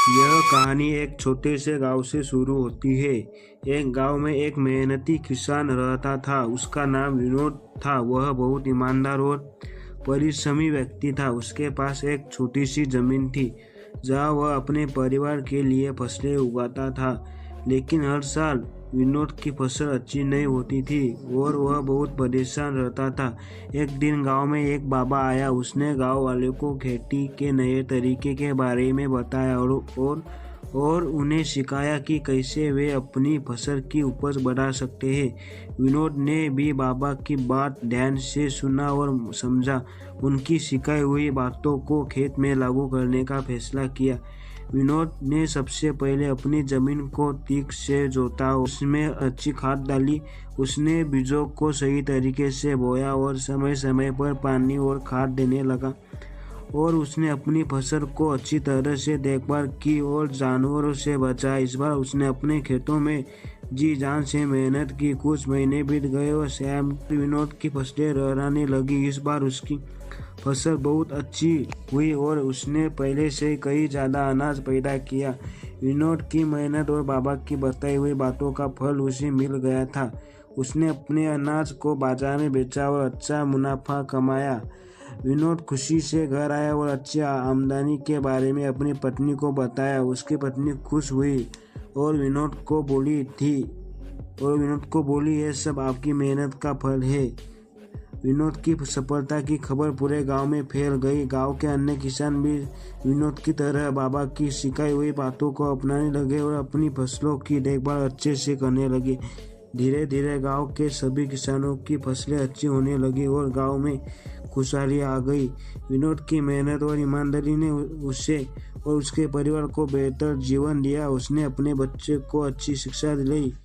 यह कहानी एक छोटे से गांव से शुरू होती है। एक गांव में एक मेहनती किसान रहता था। उसका नाम विनोद था। वह बहुत ईमानदार और परिश्रमी व्यक्ति था। उसके पास एक छोटी सी जमीन थी जहां वह अपने परिवार के लिए फसलें उगाता था। लेकिन हर साल विनोद की फसल अच्छी नहीं होती थी और वह बहुत परेशान रहता था। एक दिन गांव में एक बाबा आया। उसने गांव वालों को खेती के नए तरीके के बारे में बताया और उन्हें सिखाया कि कैसे वे अपनी फसल की उपज बढ़ा सकते हैं। विनोद ने भी बाबा की बात ध्यान से सुना और समझा। उनकी सिखाई हुई बातों को खेत में लागू करने का फैसला किया। विनोद ने सबसे पहले अपनी जमीन को ठीक से जोता, उसमें अच्छी खाद डाली। उसने बीजों को सही तरीके से बोया और समय समय पर पानी और खाद देने लगा। और उसने अपनी फसल को अच्छी तरह से देखभाल की और जानवरों से बचाया। इस बार उसने अपने खेतों में जी जान से मेहनत की। कुछ महीने बीत गए और शाम विनोद की फसलें लहराने लगी। इस बार उसकी फसल बहुत अच्छी हुई और उसने पहले से कई ज़्यादा अनाज पैदा किया। विनोद की मेहनत और बाबा की बताई हुई बातों का फल उसे मिल गया था। उसने अपने अनाज को बाजार में बेचा और अच्छा मुनाफा कमाया। विनोद खुशी से घर आया और अच्छी आमदनी के बारे में अपनी पत्नी को बताया। उसकी पत्नी खुश हुई और विनोद को बोली ये सब आपकी मेहनत का फल है। विनोद की सफलता की खबर पूरे गांव में फैल गई। गांव के अन्य किसान भी विनोद की तरह बाबा की सिखाई हुई बातों को अपनाने लगे और अपनी फसलों की देखभाल अच्छे से करने लगे। धीरे धीरे गांव के सभी किसानों की फसलें अच्छी होने लगी और गांव में खुशहाली आ गई। विनोद की मेहनत और ईमानदारी ने उसे और उसके परिवार को बेहतर जीवन दिया। उसने अपने बच्चे को अच्छी शिक्षा दी